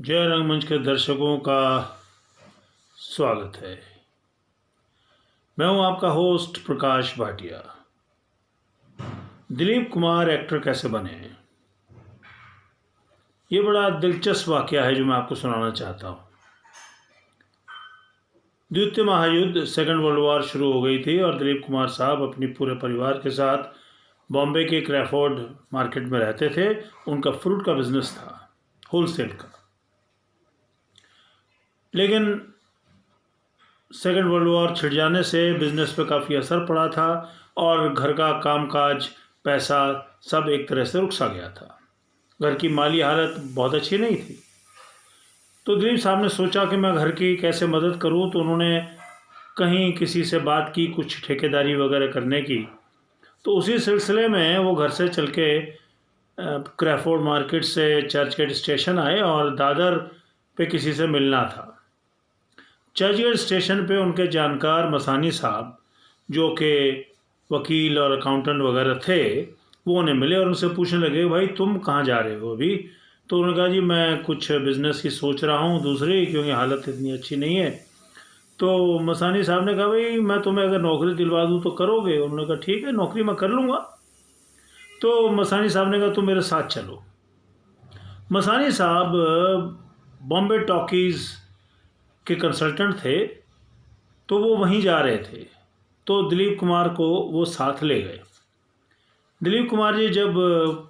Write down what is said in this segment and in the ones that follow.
जय रंगमंच के दर्शकों का स्वागत है। मैं हूं आपका होस्ट प्रकाश भाटिया। दिलीप कुमार एक्टर कैसे बने, ये बड़ा दिलचस्प वाकया है जो मैं आपको सुनाना चाहता हूं। द्वितीय महायुद्ध सेकेंड वर्ल्ड वॉर शुरू हो गई थी और दिलीप कुमार साहब अपने पूरे परिवार के साथ बॉम्बे के क्रैफोर्ड मार्केट में रहते थे। उनका फ्रूट का बिजनेस था, होलसेल का। लेकिन सेकेंड वर्ल्ड वॉर छिड़ जाने से बिजनेस पे काफ़ी असर पड़ा था और घर का कामकाज, पैसा सब एक तरह से रुक सा गया था। घर की माली हालत बहुत अच्छी नहीं थी। तो दिलीप साहब ने सोचा कि मैं घर की कैसे मदद करूं, तो उन्होंने कहीं किसी से बात की कुछ ठेकेदारी वगैरह करने की। तो उसी सिलसिले में वो घर से चल के क्रैफोर्ड मार्केट से चर्चगेट स्टेशन आए और दादर पे किसी से मिलना था। चर्चगेट स्टेशन पे उनके जानकार मसानी साहब, जो कि वकील और अकाउंटेंट वगैरह थे, वो उन्हें मिले और उनसे पूछने लगे, भाई तुम कहाँ जा रहे हो अभी? तो उन्होंने कहा, जी मैं कुछ बिज़नेस की सोच रहा हूँ दूसरी, क्योंकि हालत इतनी अच्छी नहीं है। तो मसानी साहब ने कहा, भाई मैं तुम्हें अगर नौकरी दिलवा दूँ तो करोगे? उन्होंने कहा, ठीक है, नौकरी मैं कर लूँगा। तो मसानी साहब ने कहा, तुम मेरे साथ चलो। मसानी साहब बॉम्बे टॉकीज़ के कंसल्टेंट थे, तो वो वहीं जा रहे थे। तो दिलीप कुमार को वो साथ ले गए। दिलीप कुमार जी जब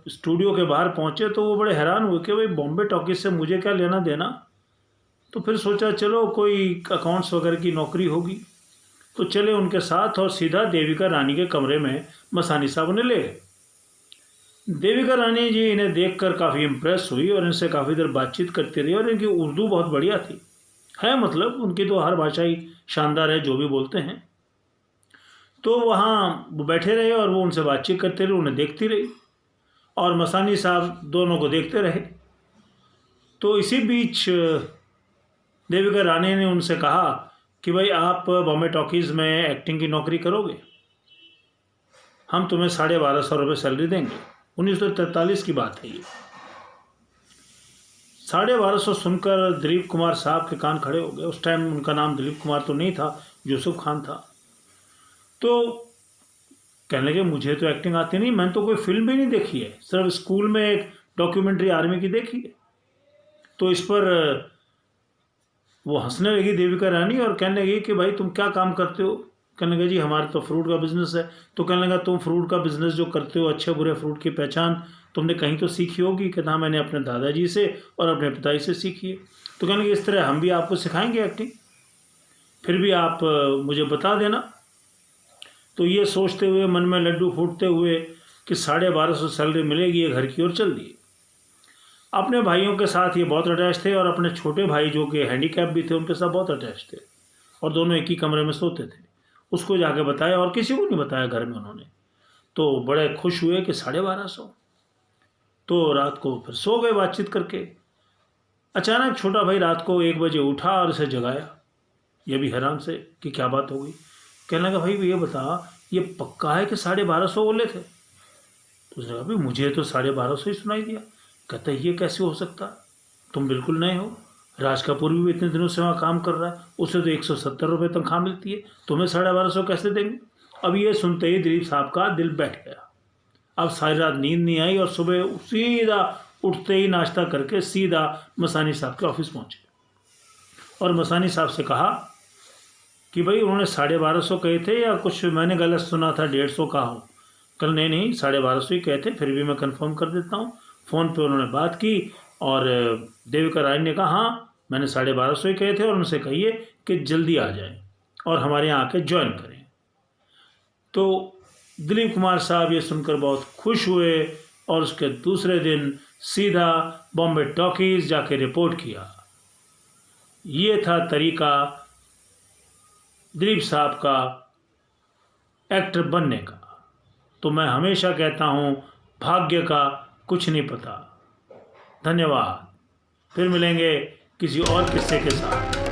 स्टूडियो के बाहर पहुंचे तो वो बड़े हैरान हुए कि भाई बॉम्बे टॉकीज से मुझे क्या लेना देना। तो फिर सोचा चलो कोई अकाउंट्स वगैरह की नौकरी होगी। तो चले उनके साथ और सीधा देविका रानी के कमरे में मसानी साहब उन्हें ले गए। देविका रानी जी इन्हें देखकर काफ़ी इम्प्रेस हुई और इनसे काफ़ी देर बातचीत करती रही और इनकी उर्दू बहुत बढ़िया थी। है मतलब उनकी तो हर भाषा ही शानदार है, जो भी बोलते हैं। तो वहाँ वो बैठे रहे और वो उनसे बातचीत करते रहे, उन्हें देखती रही और मसानी साहब दोनों को देखते रहे। तो इसी बीच देविका रानी ने उनसे कहा कि भाई आप बॉम्बे टॉकीज़ में एक्टिंग की नौकरी करोगे, हम तुम्हें 1250 रुपये सैलरी देंगे। 1943 की बात है ये। 1250 सुनकर दिलीप कुमार साहब के कान खड़े हो गए। उस टाइम उनका नाम दिलीप कुमार तो नहीं था, यूसुफ खान था। तो कहने लगे, मुझे तो एक्टिंग आती नहीं, मैंने तो कोई फिल्म भी नहीं देखी है, सिर्फ स्कूल में एक डॉक्यूमेंट्री आर्मी की देखी है। तो इस पर वो हंसने लगी देविका रानी और कहने लगी कि भाई तुम क्या काम करते हो? कहने लगे, जी हमारे तो फ्रूट का बिजनेस है। तो कहने लगा, तुम फ्रूट का बिजनेस जो करते हो, अच्छे बुरे फ्रूट की पहचान तुमने कहीं तो सीखी होगी? कहता, हाँ मैंने अपने दादाजी से और अपने पिताजी से सीखी है। तो कहने लगे, इस तरह हम भी आपको सिखाएंगे एक्टिंग, फिर भी आप मुझे बता देना। तो ये सोचते हुए, मन में लड्डू फूटते हुए कि 1250 सैलरी मिलेगी, ये घर की ओर चल दिए। अपने भाइयों के साथ ये बहुत अटैच थे और अपने छोटे भाई जो कि हैंडीकैप भी थे उनके साथ बहुत अटैच थे और दोनों एक ही कमरे में सोते थे। उसको जाके बताया और किसी को नहीं बताया घर में उन्होंने। तो बड़े खुश हुए कि 1250। तो रात को फिर सो गए बातचीत करके। अचानक छोटा भाई रात को 1 बजे उठा और इसे जगाया, ये भी हैरान से कि क्या बात हो गई। कहने लगा, भाई ये बता, ये पक्का है कि 1250 बोले थे? तो उसने कहा, भाई मुझे तो 1250 ही सुनाई दिया। कहता, ये कैसे हो सकता, तुम बिल्कुल नए हो, राज कपूर भी इतने दिनों से वहाँ काम कर रहा है, उसे तो 170 रुपये तनख्वाह मिलती है, तुम्हें 1250 कैसे देंगे? अब ये सुनते ही दिलीप साहब का दिल बैठ गया। अब सारी रात नींद नहीं आई और सुबह सीधा उठते ही नाश्ता करके सीधा मसानी साहब के ऑफिस पहुँचे और मसानी साहब से कहा कि भाई उन्होंने 1250 कहे थे या कुछ मैंने गलत सुना था, 150 कहा हो? कल नहीं 1250 ही कहे थे, फिर भी मैं कंफर्म कर देता हूँ। फ़ोन पे उन्होंने बात की और देविका रानी ने कहा, हाँ मैंने 1250 ही कहे थे और उनसे कहिए कि जल्दी आ जाएं और हमारे यहाँ आके ज्वाइन करें। तो दिलीप कुमार साहब ये सुनकर बहुत खुश हुए और उसके दूसरे दिन सीधा बॉम्बे टॉकीज़ जाके रिपोर्ट किया। ये था तरीका दिलीप साहब का एक्टर बनने का। तो मैं हमेशा कहता हूँ, भाग्य का कुछ नहीं पता। धन्यवाद। फिर मिलेंगे किसी और किस्से के साथ।